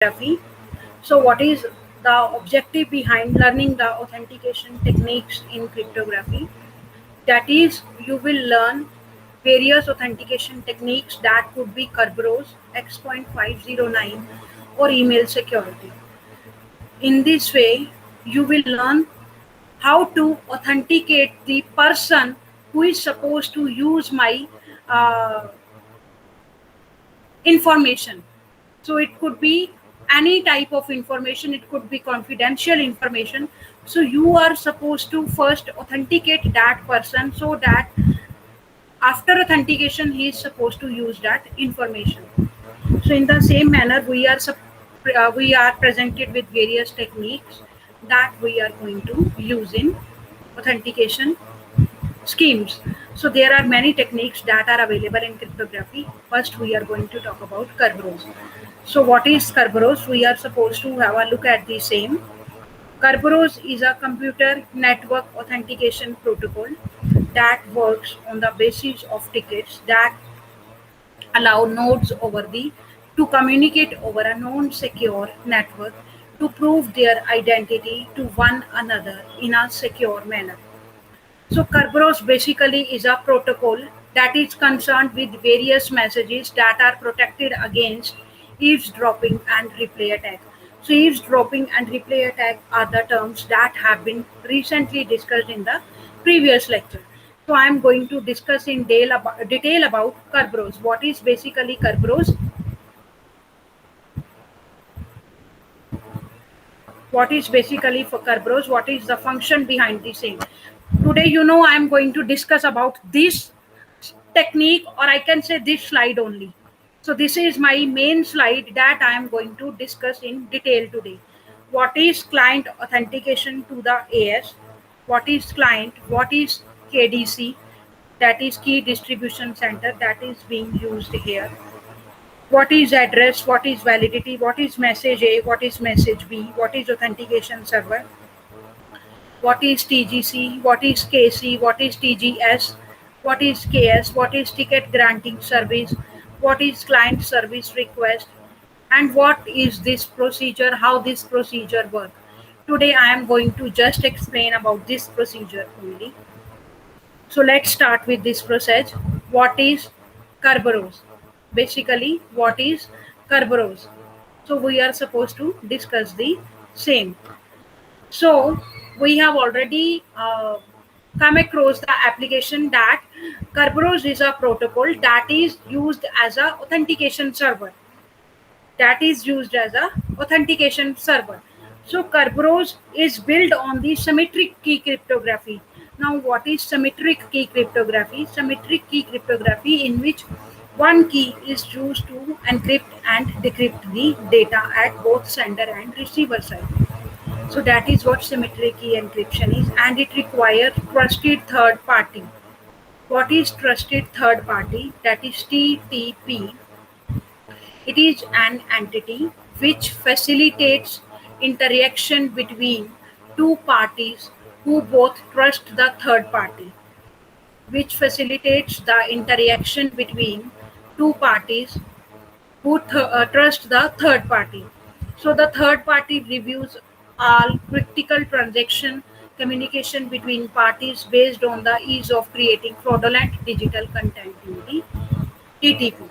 cryptography. So, what is the objective behind learning the authentication techniques in cryptography? That is, you will learn various authentication techniques that could be Kerberos, X.509, or email security. In this way, you will learn how to authenticate the person who is supposed to use my uh, information. So it could be any type of information, it could be confidential information. So you are supposed to first authenticate that person so that after authentication he is supposed to use that information. So in the same manner, we are presented with various techniques that we are going to use in authentication schemes. So there are many techniques that are available in cryptography. First, we are going to talk about Kerberos. So what is Kerberos? We are supposed to have a look at the same. Kerberos is a computer network authentication protocol that works on the basis of tickets that allow nodes over the to communicate over a non-secure network to prove their identity to one another in a secure manner. So Kerberos basically is a protocol that is concerned with various messages that are protected against eavesdropping and replay attack. So eavesdropping and replay attack are the terms that have been recently discussed in the previous lecture. So I am going to discuss in detail about Kerberos. What is basically Kerberos? What is basically for Kerberos? What is the function behind the same? Today, I am going to discuss about this technique, or I can say this slide only. So this is my main slide that I am going to discuss in detail today. What is client authentication to the AS? What is client? What is KDC? That is key distribution center that is being used here. What is address? What is validity? What is message A? What is message B? What is authentication server? What is TGC, what is KC, what is TGS, what is KS, what is ticket granting service, what is client service request, and what is this procedure, how this procedure works. Today I am going to just explain about this procedure only. So let's start with this process. What is Kerberos? Basically, what is Kerberos? So we are supposed to discuss the same. So we have already come across the application that Kerberos is a protocol that is used as a authentication server. That is used as a authentication server. So Kerberos is built on the symmetric key cryptography. Now, what is symmetric key cryptography? Symmetric key cryptography in which one key is used to encrypt and decrypt the data at both sender and receiver side. So that is what symmetric key encryption is, and it requires trusted third party. What is trusted third party? That is TTP. It is an entity which facilitates interaction between two parties who both trust the third party. Which facilitates the interaction between two parties who trust the third party. So the third party reviews all critical transaction communication between parties based on the ease of creating fraudulent digital content in the TTP.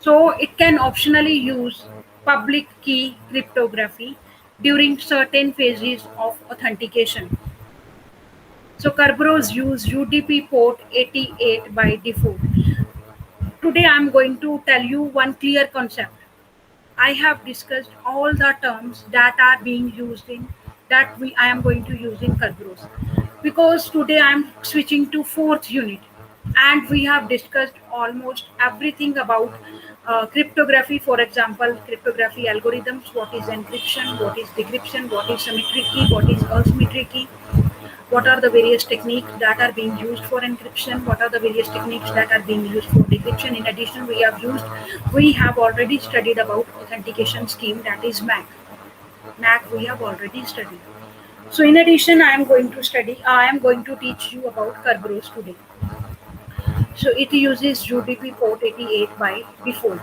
So it can optionally use public key cryptography during certain phases of authentication. So Kerberos use UDP port 88 by default. Today I am going to tell you one clear concept. I have discussed all the terms that are being used in I am going to use in Kerberos, because today I am switching to fourth unit, and we have discussed almost everything about cryptography. For example, cryptography algorithms, what is encryption, what is decryption, what is symmetric key, what is asymmetric key, what are the various techniques that are being used for encryption, what are the various techniques that are being used for decryption. In addition, we have already studied about authentication scheme, that is MAC we have already studied. So in addition, I am going to teach you about Kerberos today. So it uses UDP port 88 by default.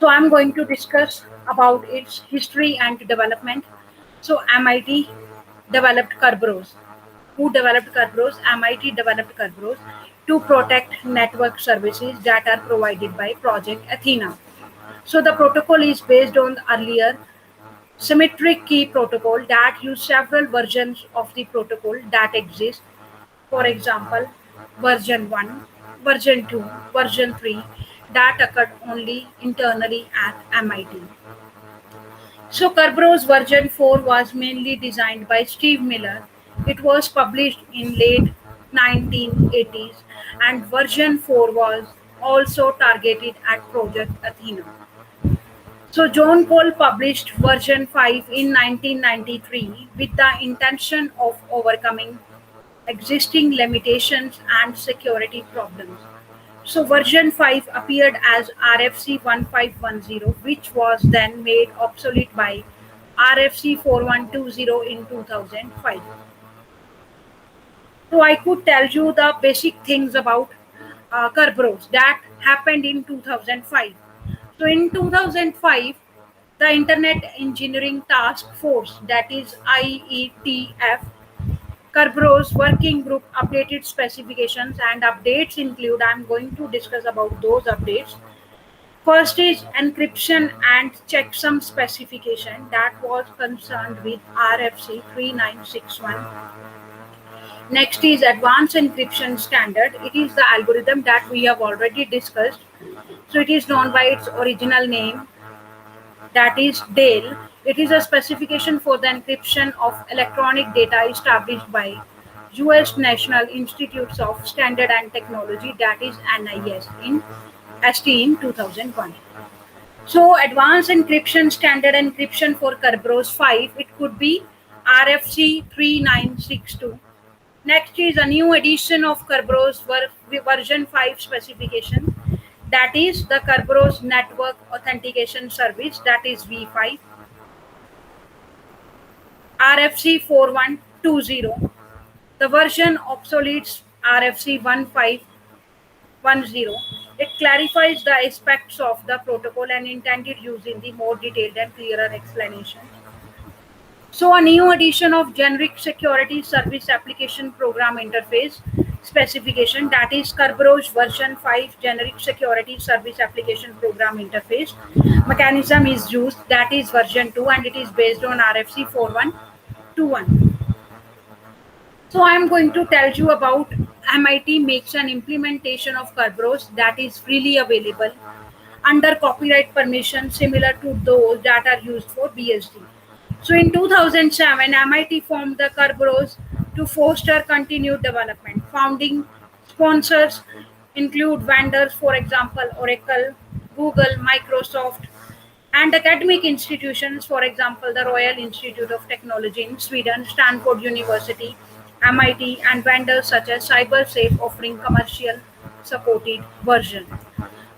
So I'm going to discuss about its history and development. So MIT developed Kerberos. Who developed Kerberos? MIT developed Kerberos to protect network services that are provided by Project Athena. So the protocol is based on the earlier symmetric key protocol that use several versions of the protocol that exist. For example, version 1, version 2, version 3 that occurred only internally at MIT. So Kerberos version 4 was mainly designed by Steve Miller. It was published in late 1980s and version 4 was also targeted at Project Athena. So John Cole published version 5 in 1993 with the intention of overcoming existing limitations and security problems. So version 5 appeared as RFC 1510, which was then made obsolete by RFC 4120 in 2005. So I could tell you the basic things about Kerberos that happened in 2005. So in 2005, the Internet Engineering Task Force, that is IETF, Kerberos working group updated specifications, and updates include, I'm going to discuss about those updates. First is encryption and checksum specification that was concerned with RFC 3961. Next is advanced encryption standard. It is the algorithm that we have already discussed. So it is known by its original name, that is DALE. It is a specification for the encryption of electronic data established by US National Institutes of Standard and Technology, that is NIS in ST in 2001. So advanced encryption standard encryption for Kerberos 5, it could be RFC 3962. Next is a new edition of Kerberos version 5 specification, that is the Kerberos Network Authentication Service, that is V5. RFC 4120. The version obsoletes RFC 1510. It clarifies the aspects of the protocol and intended use in the more detailed and clearer explanation. So a new edition of Generic Security Service Application Program Interface specification, that is Kerberos version 5 Generic Security Service Application Program Interface mechanism is used, that is version 2, and it is based on RFC 4121. So I am going to tell you about MIT makes an implementation of Kerberos that is freely available under copyright permission similar to those that are used for BSD. So in 2007, MIT formed the Kerberos to foster continued development. Founding sponsors include vendors, for example, Oracle, Google, Microsoft, and academic institutions, for example, the Royal Institute of Technology in Sweden, Stanford University, MIT, and vendors such as CyberSafe offering commercial supported version.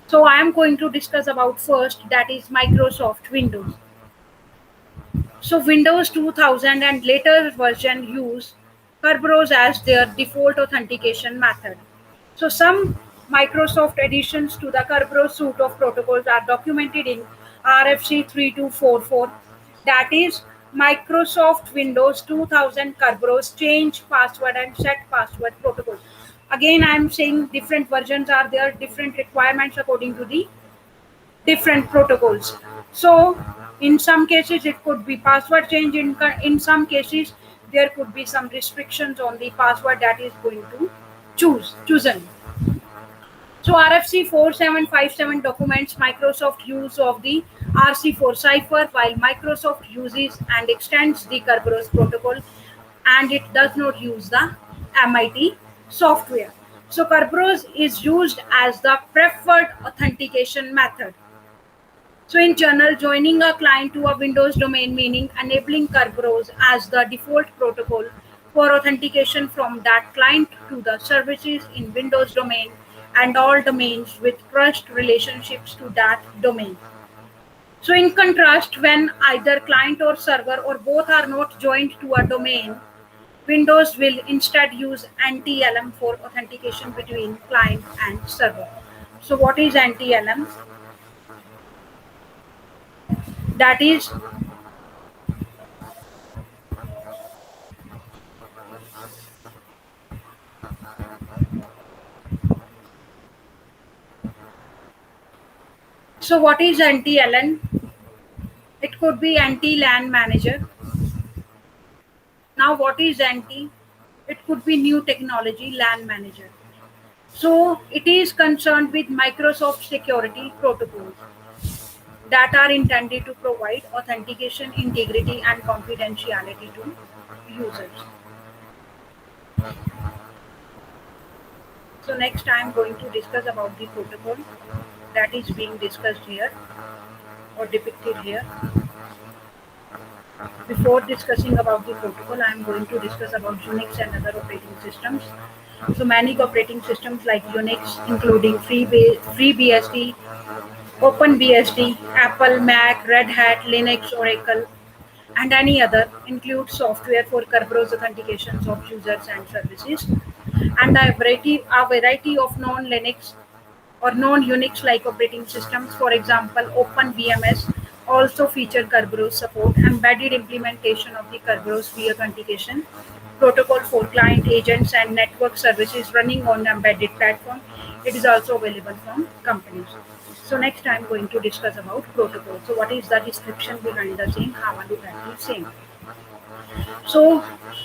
So I am going to discuss about first, that is Microsoft Windows. So Windows 2000 and later version use Kerberos as their default authentication method. So some Microsoft additions to the Kerberos suite of protocols are documented in RFC 3244, that is Microsoft Windows 2000 Kerberos change password and set password protocol. Again, I am saying different versions are there, different requirements according to the different protocols. So in some cases it could be password change, in some cases there could be some restrictions on the password that is going to chosen. So RFC 4757 documents Microsoft use of the RC4 cipher, while Microsoft uses and extends the Kerberos protocol, and it does not use the MIT software. So Kerberos is used as the preferred authentication method. So in general, joining a client to a Windows domain, meaning enabling Kerberos as the default protocol for authentication from that client to the services in Windows domain and all domains with trust relationships to that domain. So in contrast, when either client or server or both are not joined to a domain, Windows will instead use anti-LM for authentication between client and server. So what is anti-LM? That is, so what is anti-LN? It could be anti-LAN manager. Now, what is anti? It could be new technology LAN manager. So it is concerned with Microsoft security protocols that are intended to provide authentication, integrity, and confidentiality to users. So next I am going to discuss about the protocol that is being discussed here or depicted here. Before discussing about the protocol, I am going to discuss about Unix and other operating systems. So many operating systems like Unix, including FreeBSD, OpenBSD, Apple, Mac, Red Hat, Linux, Oracle, and any other, include software for Kerberos authentications of users and services, and a variety of non-Linux or non-Unix like operating systems. For example, OpenVMS also feature Kerberos support, embedded implementation of the Kerberos authentication protocol for client agents and network services running on embedded platform. It is also available from companies. So next I am going to discuss about protocol. So what is the description behind the same? How are you the same? So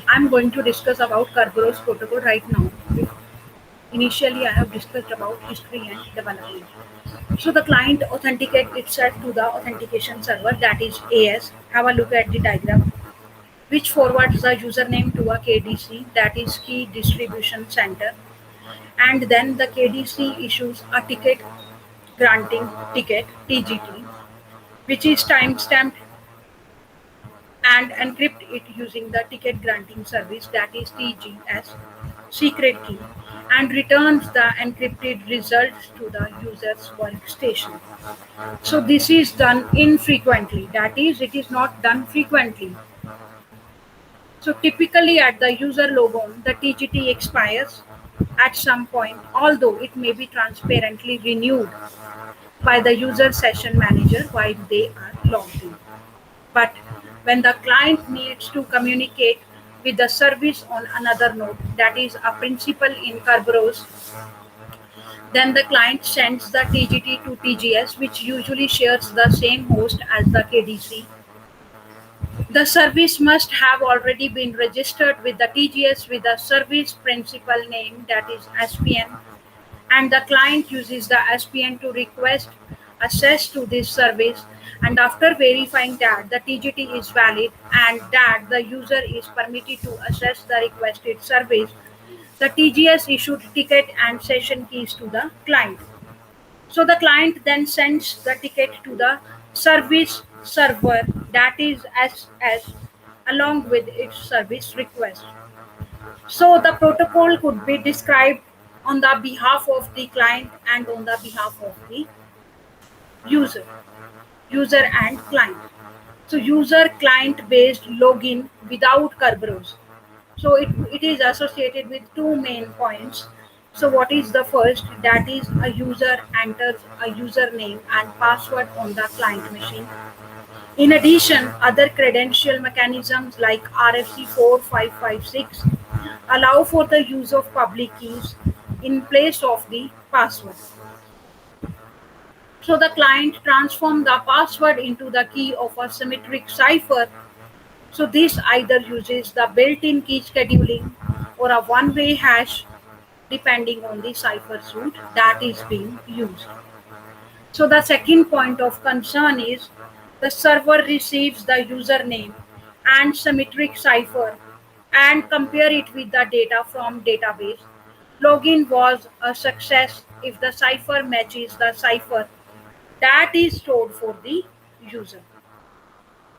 I'm going to discuss about Kerberos protocol right now. Initially, I have discussed about history and development. So the client authenticates itself to the authentication server, that is AS. Have a look at the diagram, which forwards the username to a KDC, that is Key Distribution Center, and then the KDC issues a ticket granting ticket (TGT), which is timestamped and encrypt it using the ticket granting service, that is TGS secret key, and returns the encrypted results to the user's workstation. So this is done infrequently, that is, it is not done frequently. So typically at the user logon, the TGT expires at some point, although it may be transparently renewed by the user session manager while they are logged in. But when the client needs to communicate with the service on another node, that is a principal in Kerberos, then the client sends the TGT to TGS, which usually shares the same host as the KDC. The service must have already been registered with the TGS with a service principal name, that is SPN, and the client uses the SPN to request access to this service, and after verifying that the TGT is valid and that the user is permitted to access the requested service, the TGS issued ticket and session keys to the client. So the client then sends the ticket to the service server, that is SS, along with its service request. So the protocol could be described on the behalf of the client and on the behalf of the user, user and client. So user client based login without Kerberos. So it is associated with two main points. So what is the first? That is, a user enters a username and password on the client machine. In addition, other credential mechanisms like RFC4556 allow for the use of public keys in place of the password. So the client transforms the password into the key of a symmetric cipher. So this either uses the built-in key scheduling or a one-way hash depending on the cipher suite that is being used. So the second point of concern is the server receives the username and symmetric cipher and compare it with the data from database. Login was a success if the cipher matches the cipher that is stored for the user.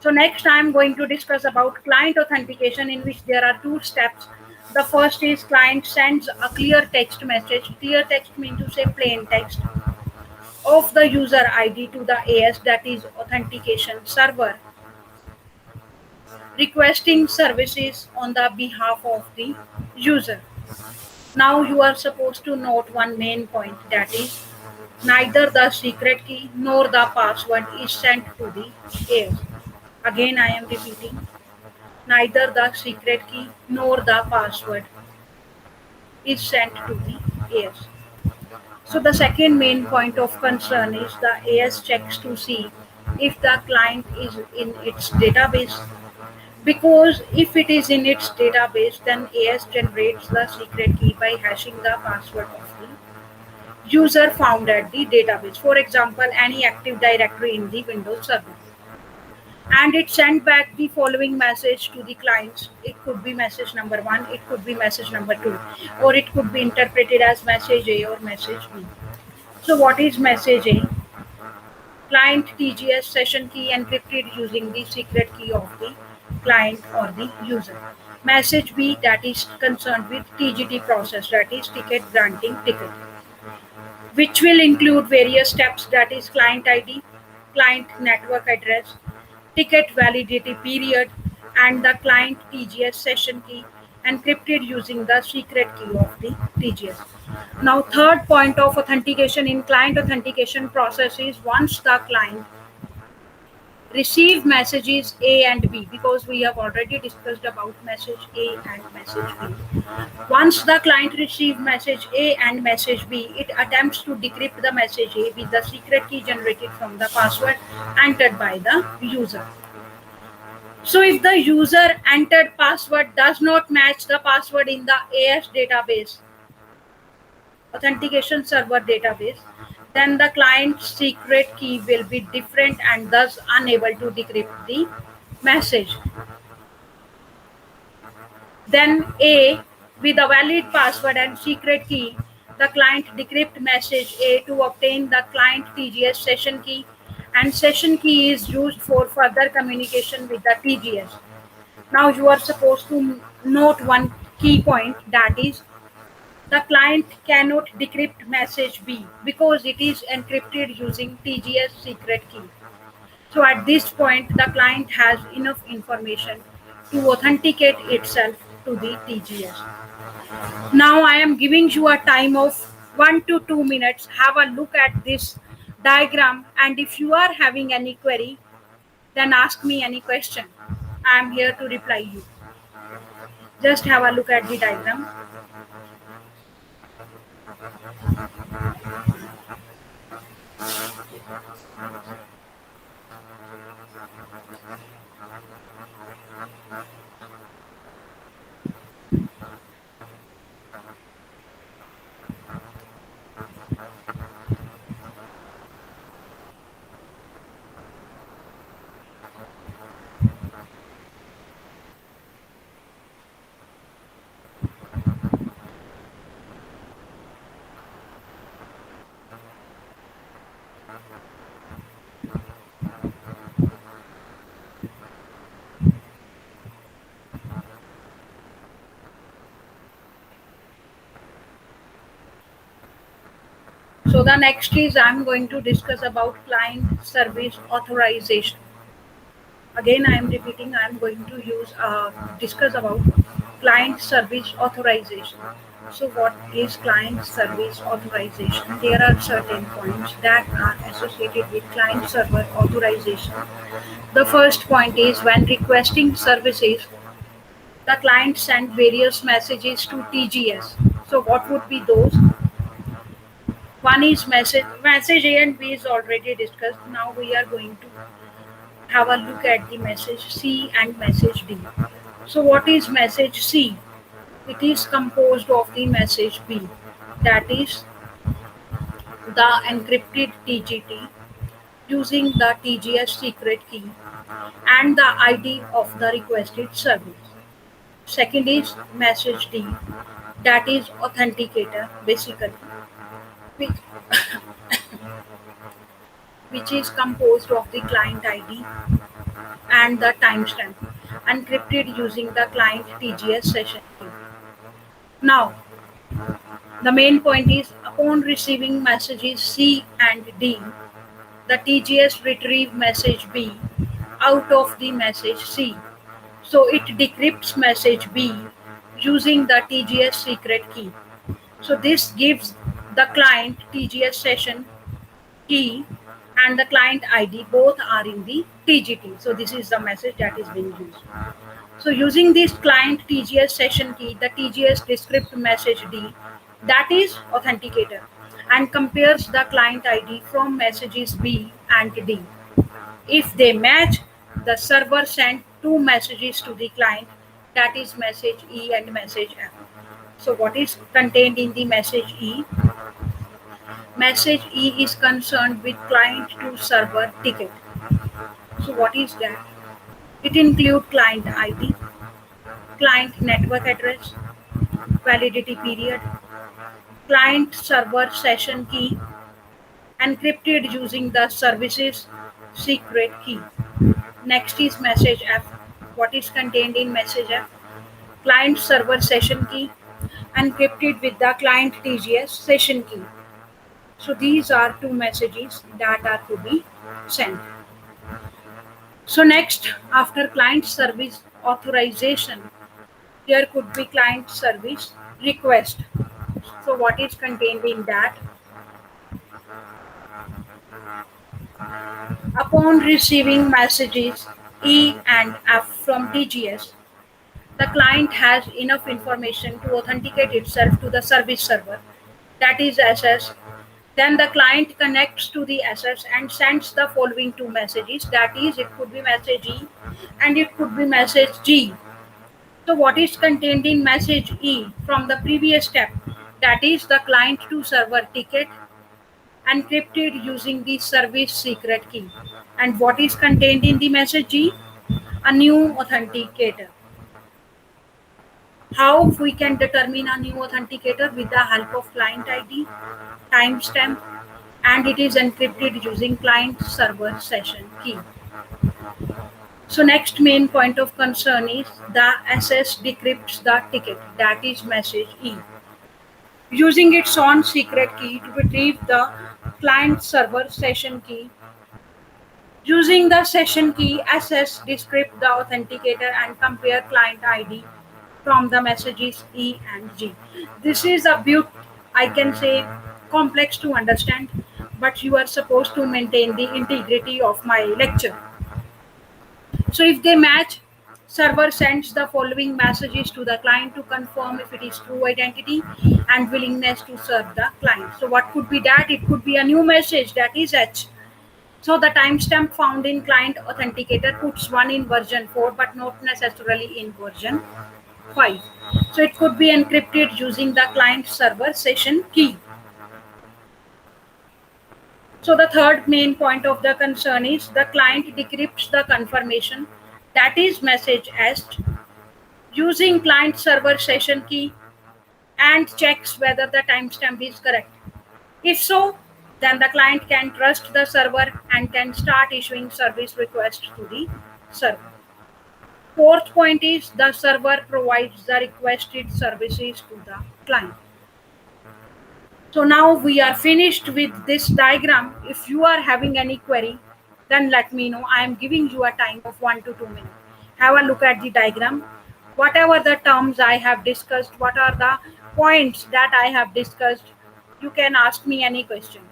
So next I am going to discuss about client authentication, in which there are two steps. The first is client sends a clear text message. Clear text means to say plain text of the user ID to the AS, that is authentication server, requesting services on the behalf of the user. Now you are supposed to note one main point, that is Neither the secret key nor the password is sent to the AS. Again, I am repeating. Neither the secret key nor the password is sent to the AS. So the second main point of concern is the AS checks to see if the client is in its database, because if it is in its database, then AS generates the secret key by hashing the password of the user found at the database. For example, any Active Directory in the Windows server. And it sent back the following message to the clients. It could be message number one, it could be message number two, or it could be interpreted as message A or message B. So, what is message A? Client TGS session key encrypted using the secret key of the client or the user. Message B, that is concerned with TGT process, that is ticket granting ticket, which will include various steps, that is client ID, client network address, ticket validity period, and the client TGS session key encrypted using the secret key of the TGS. Now, third point of authentication in client authentication process is once the client receive messages A and B, because we have already discussed about message A and message B. Once the client receives message A and message B, it attempts to decrypt the message A with the secret key generated from the password entered by the user. So if the user entered password does not match the password in the AS database, authentication server database, then the client's secret key will be different and thus unable to decrypt the message. Then A, with a valid password and secret key, the client decrypt message A to obtain the client TGS session key, and session key is used for further communication with the TGS. Now you are supposed to note one key point, that is the client cannot decrypt message B because it is encrypted using TGS secret key. So at this point, the client has enough information to authenticate itself to the TGS. Now I am giving you a time of 1 to 2 minutes. Have a look at this diagram, and if you are having any query, then ask me any question. I am here to reply you. Just have a look at the diagram. So the next is I'm going to discuss about client service authorization. Again, I am repeating, I am going to discuss about client service authorization. So what is client service authorization? There are certain points that are associated with client server authorization. The first point is when requesting services, the client send various messages to TGS. So what would be those? One is message A and B is already discussed. Now we are going to have a look at the message C and message D. So what is message C? It is composed of the message B, that is the encrypted TGT using the TGS secret key and the ID of the requested service. Second is message D, that is authenticator basically, which, which is composed of the client ID and the timestamp, encrypted using the client TGS session key. Now, the main point is upon receiving messages C and D, the TGS retrieve message B out of the message C. So it decrypts message B using the TGS secret key. So this gives the client TGS session key and the client ID both are in the TGT. So this is the message that is being used. So using this client TGS session key, the TGS descript message D, that is authenticator, and compares the client ID from messages B and D. If they match, the server send two messages to the client, that is message E and message F. So what is contained in the message E? Message E is concerned with client to server ticket. So what is that? It includes client ID, client network address, validity period, client server session key, encrypted using the services secret key. Next is message F. What is contained in message F? Client server session key, encrypted with the client TGS session key. So these are two messages that are to be sent. So next, after client service authorization, there could be client service request. So what is contained in that? Upon receiving messages E and F from TGS, the client has enough information to authenticate itself to the service server, that is SS. Then the client connects to the SS and sends the following two messages, that is, it could be message E and it could be message G. So, what is contained in message E from the previous step? That is the client to server ticket encrypted using the service secret key. And what is contained in the message E? A new authenticator. How we can determine a new authenticator? With the help of client ID, timestamp, and it is encrypted using client server session key. So next main point of concern is the SS decrypts the ticket, that is message E, using its own secret key to retrieve the client server session key. Using the session key, SS decrypt the authenticator and compare client ID from the messages E and G. This is a bit, I can say, complex to understand, but you are supposed to maintain the integrity of my lecture. So if they match, server sends the following messages to the client to confirm if it is true identity and willingness to serve the client. So what could be that? It could be a new message, that is H. So the timestamp found in client authenticator puts one in version 4 but not necessarily in version 5. So it could be encrypted using the client server session key. So the third main point of the concern is the client decrypts the confirmation, that is message S, using client server session key and checks whether the timestamp is correct. If so, then the client can trust the server and can start issuing service requests to the server. Fourth point is the server provides the requested services to the client. So now we are finished with this diagram. If you are having any query, then let me know. I am giving you a time of 1 to 2 minutes. Have a look at the diagram. Whatever the terms I have discussed, what are the points that I have discussed, you can ask me any question.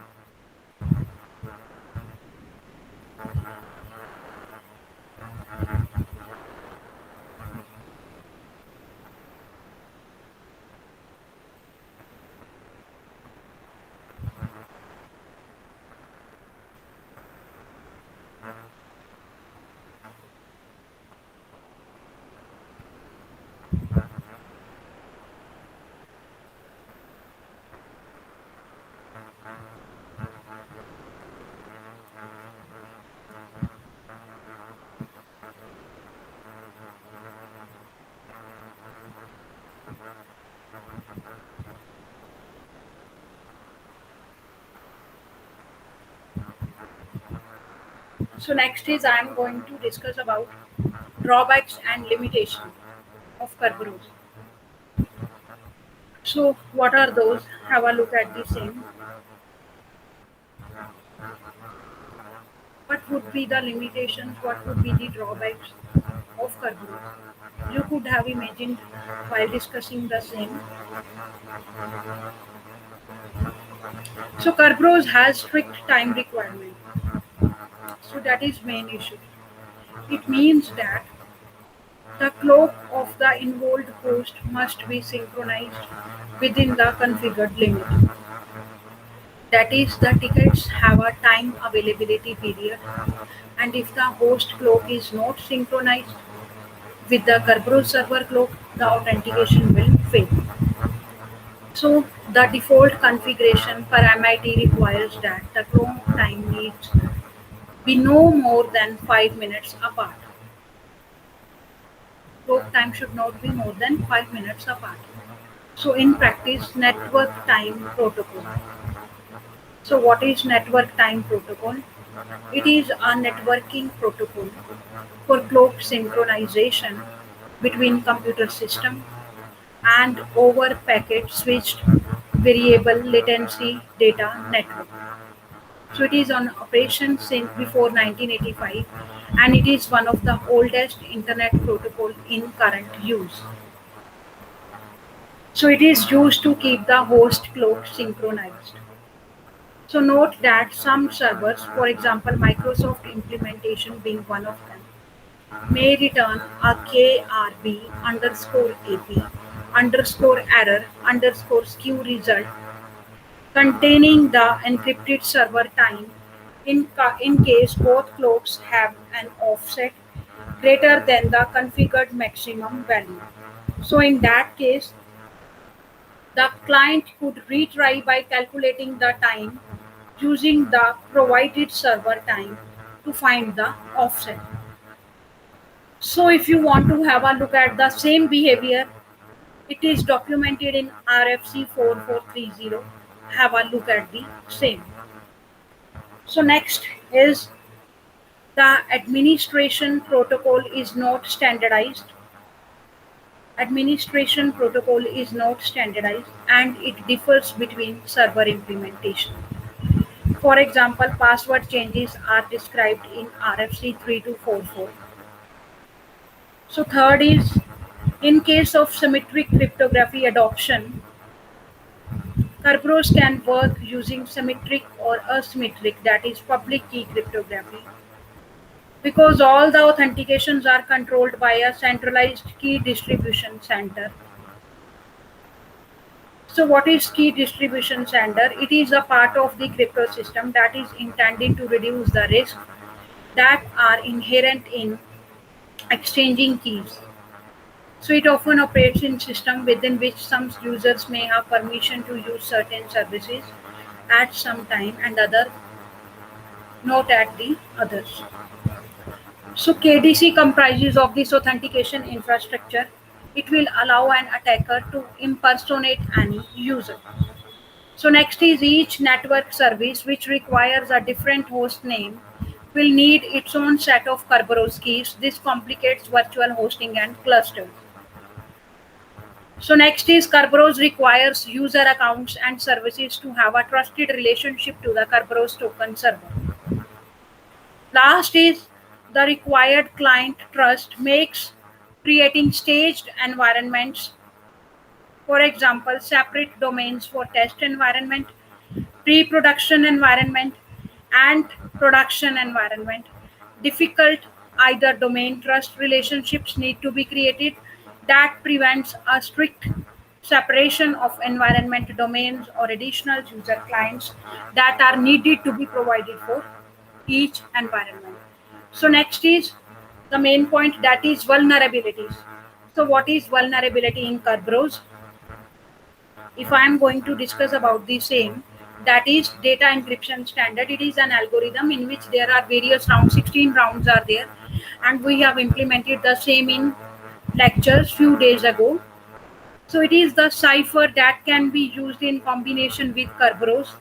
So next is I am going to discuss about drawbacks and limitations of Kerberos. So what are those? Have a look at the same. What would be the limitations? What would be the drawbacks of Kerberos? You could have imagined while discussing the same. So Kerberos has strict time requirement. So that is main issue. It means that the clock of the involved host must be synchronized within the configured limit. That is, the tickets have a time availability period, and if the host clock is not synchronized with the Kerberos server clock, the authentication will fail. So the default configuration parameter requires that the clock time needs be no more than 5 minutes apart. Clock time should not be more than 5 minutes apart. So in practice, network time protocol. So what is network time protocol? It is a networking protocol for clock synchronization between computer system and over packet switched variable latency data network. So it is on operation since before 1985, and it is one of the oldest internet protocol in current use. So it is used to keep the host clock synchronized. So note that some servers, for example Microsoft implementation being one of them, may return a KRB underscore AP underscore error underscore skew result containing the encrypted server time in case both clocks have an offset greater than the configured maximum value. So in that case, the client could retry by calculating the time using the provided server time to find the offset. So if you want to have a look at the same behavior, it is documented in RFC 4430. Have a look at the same. So next is the administration protocol is not standardized. Administration protocol is not standardized and it differs between server implementation. For example, password changes are described in RFC 3244. So third is, in case of symmetric cryptography adoption, Kerberos can work using symmetric or asymmetric, that is public key cryptography, because all the authentications are controlled by a centralized key distribution center. So what is key distribution center? It is a part of the crypto system that is intended to reduce the risk that are inherent in exchanging keys. So it often operates in system within which some users may have permission to use certain services at some time and other not at the others. So KDC comprises of this authentication infrastructure. It will allow an attacker to impersonate any user. So next is each network service which requires a different host name will need its own set of Kerberos keys. This complicates virtual hosting and clusters. So next is Kerberos requires user accounts and services to have a trusted relationship to the Kerberos token server. Last is the required client trust makes creating staged environments, for example, separate domains for test environment, pre-production environment, and production environment. Difficult either domain trust relationships need to be created that prevents a strict separation of environment domains or additional user clients that are needed to be provided for each environment. So next is the main point, that is vulnerabilities. So what is vulnerability in Kerberos? If I am going to discuss about the same, that is data encryption standard. It is an algorithm in which there are various rounds, 16 rounds are there, and we have implemented the same in lectures few days ago. So it is the cipher that can be used in combination with Kerberos,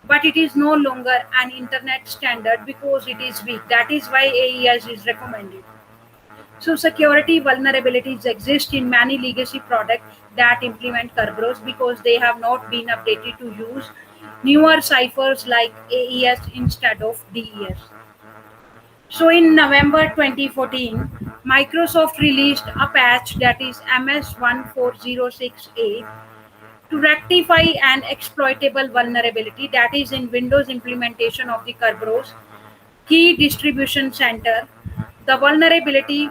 but it is no longer an internet standard because it is weak. That is why AES is recommended. So security vulnerabilities exist in many legacy products that implement Kerberos because they have not been updated to use newer ciphers like AES instead of DES. So in November 2014, Microsoft released a patch that is MS1406A to rectify an exploitable vulnerability that is in Windows implementation of the Kerberos key distribution center. The vulnerability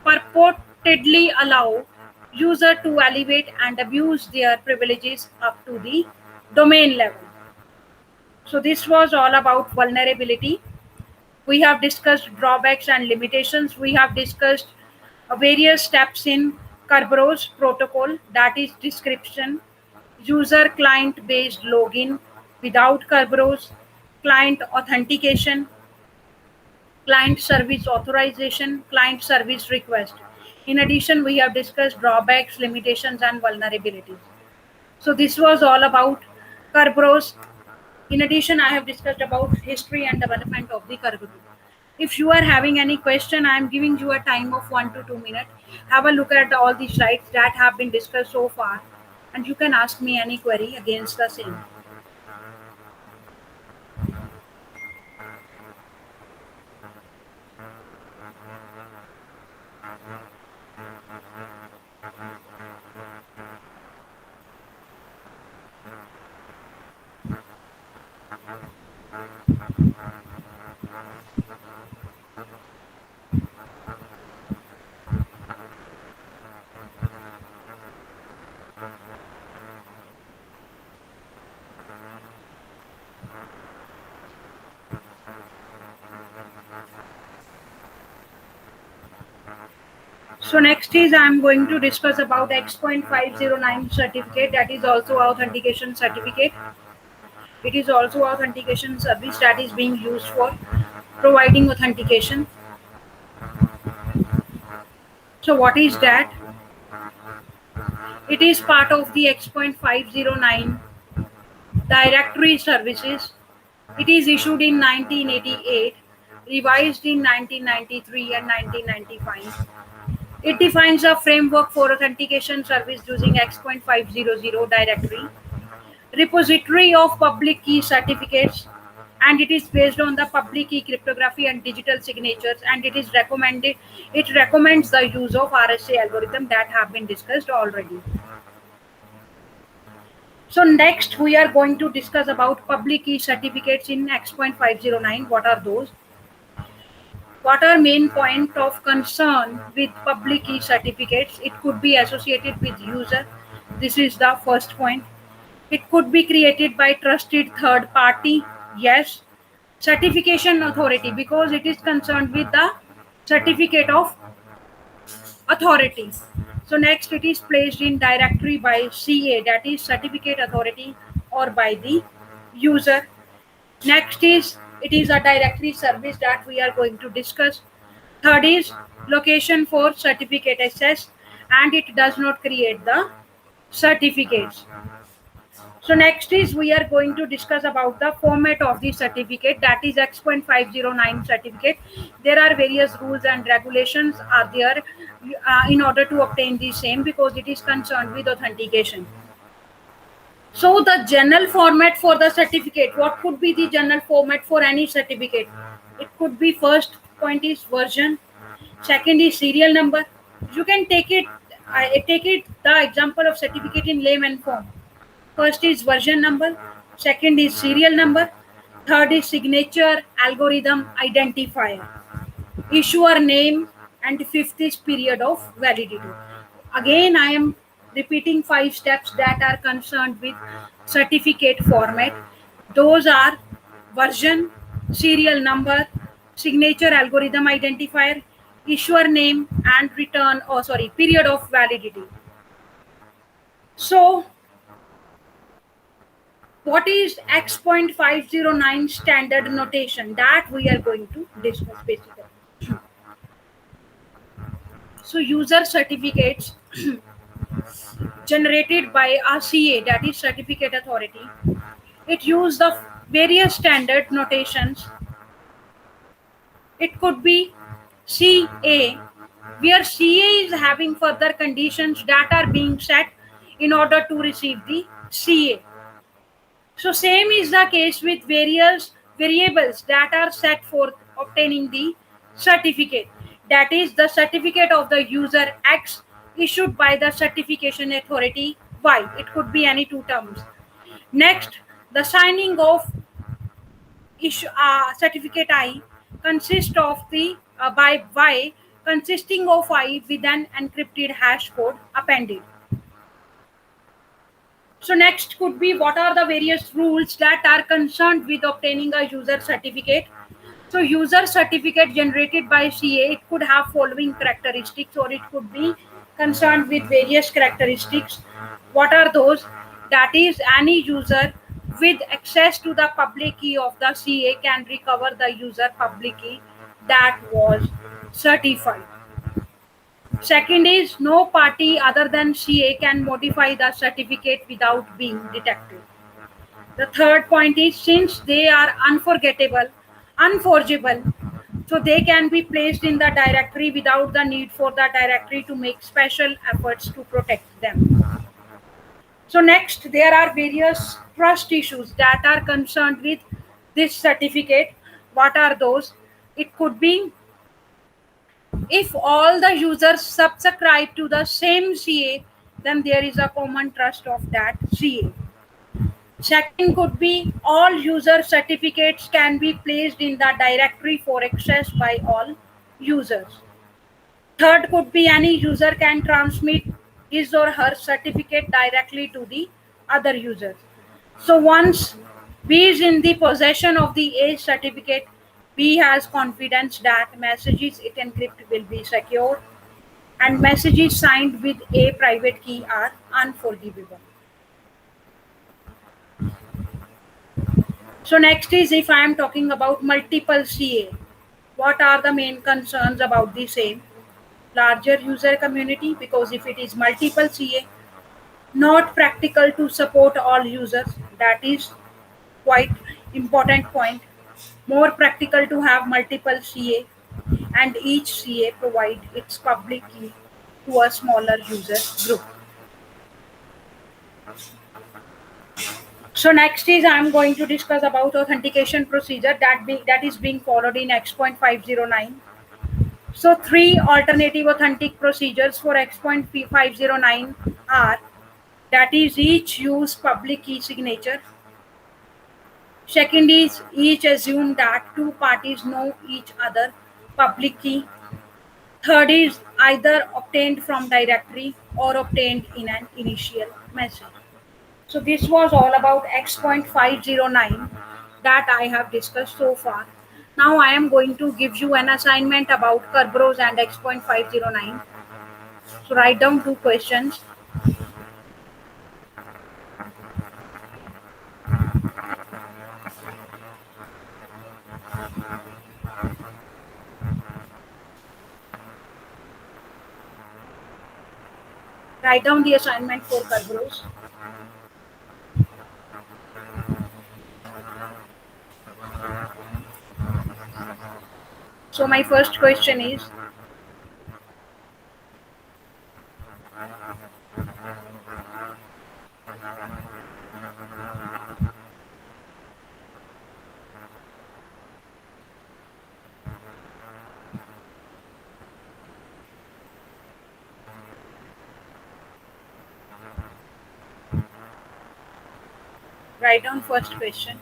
purportedly allow user to elevate and abuse their privileges up to the domain level. So this was all about vulnerability. We have discussed drawbacks and limitations. We have discussed various steps in Kerberos protocol, that is description, user client based login without Kerberos, client authentication, client service authorization, client service request. In addition, we have discussed drawbacks, limitations, and vulnerabilities. So this was all about Kerberos. In addition, I have discussed about history and development of the Kerberos. If you are having any question, I am giving you a time of 1 to 2 minutes. Have a look at all the slides that have been discussed so far, and you can ask me any query against the same. So next is I am going to discuss about X.509 certificate, that is also authentication certificate. It is also authentication service that is being used for providing authentication. So what is that? It is part of the X.509 directory services. It is issued in 1988, revised in 1993 and 1995. It defines a framework for authentication service using X.500 directory, repository of public key certificates, and it is based on the public key cryptography and digital signatures, and it recommends the use of RSA algorithm that have been discussed already. So next we are going to discuss about public key certificates in X.509. What are those? What are main point of concern with public key certificates? It could be associated with user. This is the first point. It could be created by trusted third party. Yes. Certification authority, because it is concerned with the certificate of authority. So next it is placed in directory by CA, that is certificate authority, or by the user. Next is it is a directory service that we are going to discuss. Third is location for certificate access, and it does not create the certificates. So next is we are going to discuss about the format of the certificate, that is X.509 certificate. There are various rules and regulations are there in order to obtain the same, because it is concerned with authentication. So the general format for the certificate, what could be the general format for any certificate? It could be, first point is version, second is serial number. You can take it, the example of certificate in layman form. First is version number, second is serial number, third is signature algorithm identifier, issuer name, and fifth is period of validity. Again, I am repeating 5 steps that are concerned with certificate format. Those are version, serial number, signature algorithm identifier, issuer name, and period of validity. So what is X.509 standard notation? That we are going to discuss basically. So user certificates generated by a CA, that is certificate authority. It uses the various standard notations. It could be CA, where CA is having further conditions that are being set in order to receive the CA. So same is the case with various variables that are set for obtaining the certificate. That is the certificate of the user X issued by the certification authority Y. It could be any two terms. Next, the signing of issue certificate I consists of the by Y consisting of I with an encrypted hash code appended. So next could be what are the various rules that are concerned with obtaining a user certificate. So user certificate generated by CA, it could have following characteristics or it could be concerned with various characteristics. What are those? That is, any user with access to the public key of the CA can recover the user public key that was certified. Second is, no party other than CA can modify the certificate without being detected. The third point is, since they are unforgettable, unforgeable, so they can be placed in the directory without the need for the directory to make special efforts to protect them. So next, there are various trust issues that are concerned with this certificate. What are those? It could be if all the users subscribe to the same CA, then there is a common trust of that CA. Second could be all user certificates can be placed in the directory for access by all users. Third could be any user can transmit his or her certificate directly to the other user. So once B is in the possession of the A certificate, B has confidence that messages it encrypt will be secure and messages signed with a private key are unforgivable. So next is, if I am talking about multiple CA, what are the main concerns about the same? Larger user community, because if it is multiple CA, not practical to support all users. That is quite important point. More practical to have multiple CA and each CA provide its public key to a smaller user group. So next is I'm going to discuss about authentication procedure that is being followed in X.509. So three alternative authentic procedures for X.509 are, that is, each use public key signature. Second is, each assume that two parties know each other public key. Third is either obtained from directory or obtained in an initial message. So this was all about X.509 that I have discussed so far. Now I am going to give you an assignment about Kerberos and X.509. So write down two questions. Write down the assignment for Kerberos. So my first question is, write down first question.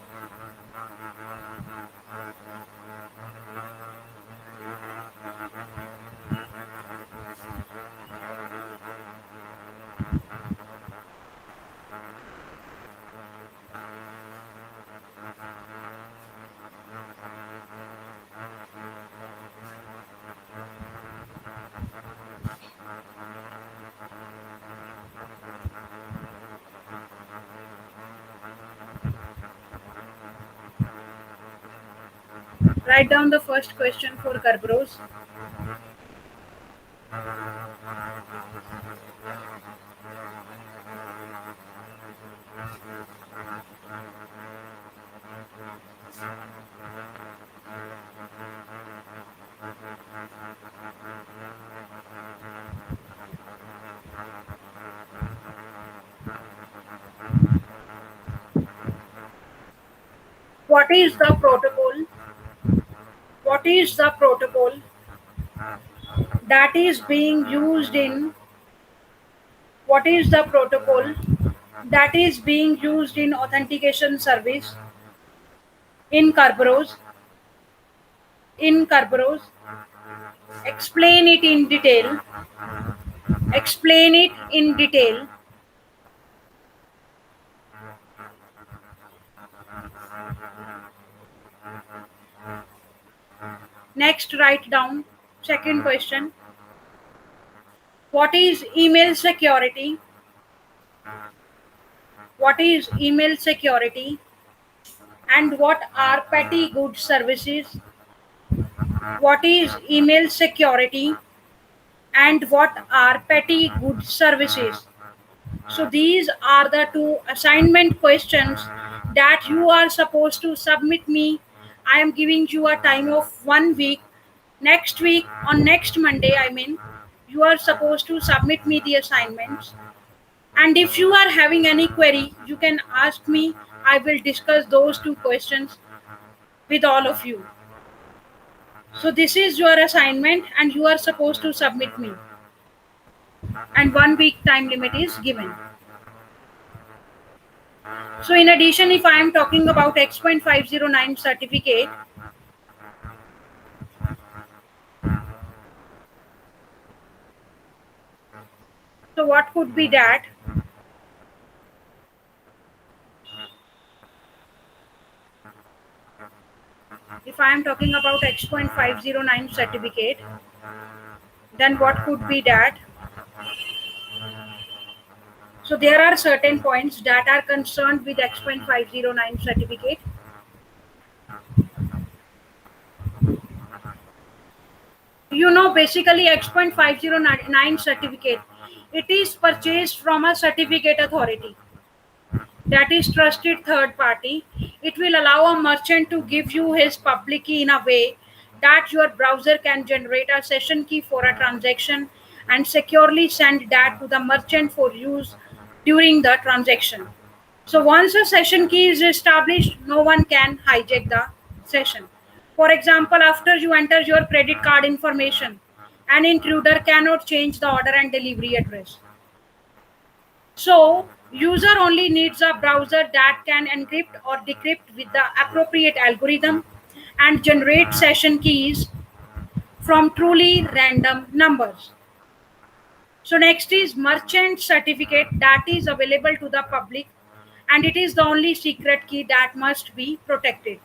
Write down the first question for Kerberos. What is the protocol? What is the protocol that is being used in what is the protocol that is being used in authentication service in Kerberos. Explain it in detail. Explain it in detail. Next, write down. Second question. What is email security? What is email security? And what are petty goods services? What is email security? And what are petty goods services? So these are the two assignment questions that you are supposed to submit me. I am giving you a time of 1 week. Next week, on next Monday, you are supposed to submit me the assignments. And if you are having any query, you can ask me. I will discuss those two questions with all of you. So this is your assignment and you are supposed to submit me. And 1 week time limit is given. So in addition, if I am talking about X.509 certificate, so what could be that? If I am talking about X.509 certificate, then what could be that? So there are certain points that are concerned with X.509 certificate. You know, basically X.509 certificate, it is purchased from a certificate authority, that is trusted third party. It will allow a merchant to give you his public key in a way that your browser can generate a session key for a transaction and securely send that to the merchant for use during the transaction. So once a session key is established, no one can hijack the session. For example, after you enter your credit card information, an intruder cannot change the order and delivery address. So user only needs a browser that can encrypt or decrypt with the appropriate algorithm and generate session keys from truly random numbers. So next is merchant certificate that is available to the public, and it is the only secret key that must be protected.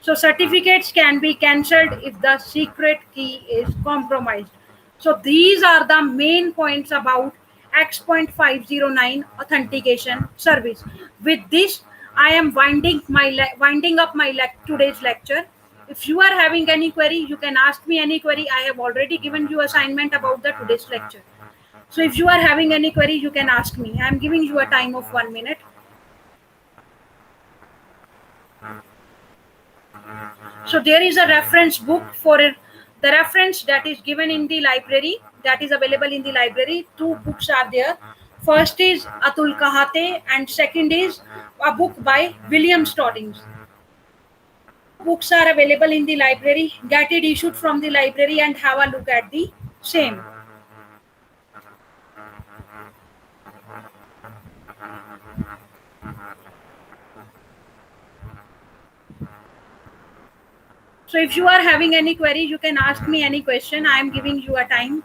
So certificates can be cancelled if the secret key is compromised. So these are the main points about X.509 authentication service. With this, I am winding up my today's lecture. If you are having any query, you can ask me any query. I have already given you assignment about the today's lecture. So if you are having any query, you can ask me. I am giving you a time of 1 minute. So there is a reference book for the reference that is given in the library, that is available in the library. Two books are there. First is Atul Kahate and second is a book by William Stoddings. Books are available in the library. Get it issued from the library and have a look at the same. So if you are having any query, you can ask me any question. I am giving you a time.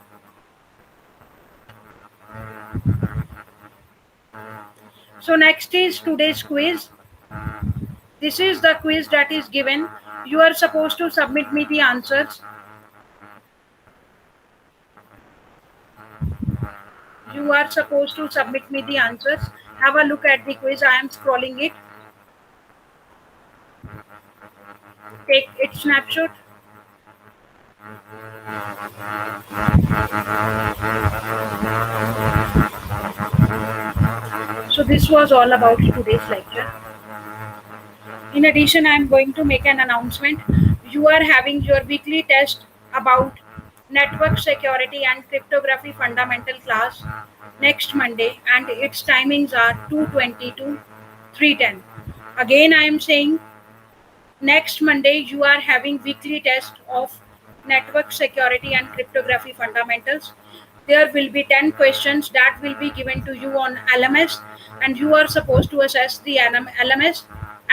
So next is today's quiz. This is the quiz that is given. You are supposed to submit me the answers. You are supposed to submit me the answers. Have a look at the quiz. I am scrolling it. Take its snapshot. So this was all about today's lecture. In addition, I am going to make an announcement. You are having your weekly test about network security and cryptography fundamental class next Monday, and its timings are 2:20 to 3:10. Again, I am saying next Monday you are having weekly test of network security and cryptography fundamentals. there will be 10 questions that will be given to you on LMS, and you are supposed to assess the LMS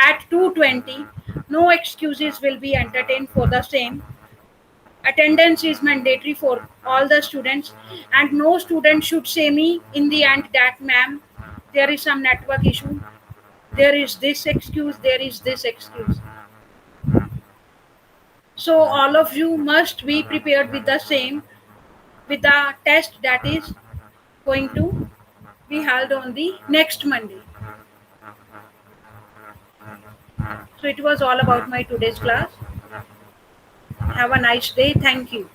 at 2:20. No excuses will be entertained for the same. Attendance is mandatory for all the students, and no student should say me in the end that, ma'am, there is some network issue, there is this excuse, there is this excuse. So all of you must be prepared with the same, with the test that is going to be held on the next Monday. So it was all about my today's class. Have a nice day. Thank you.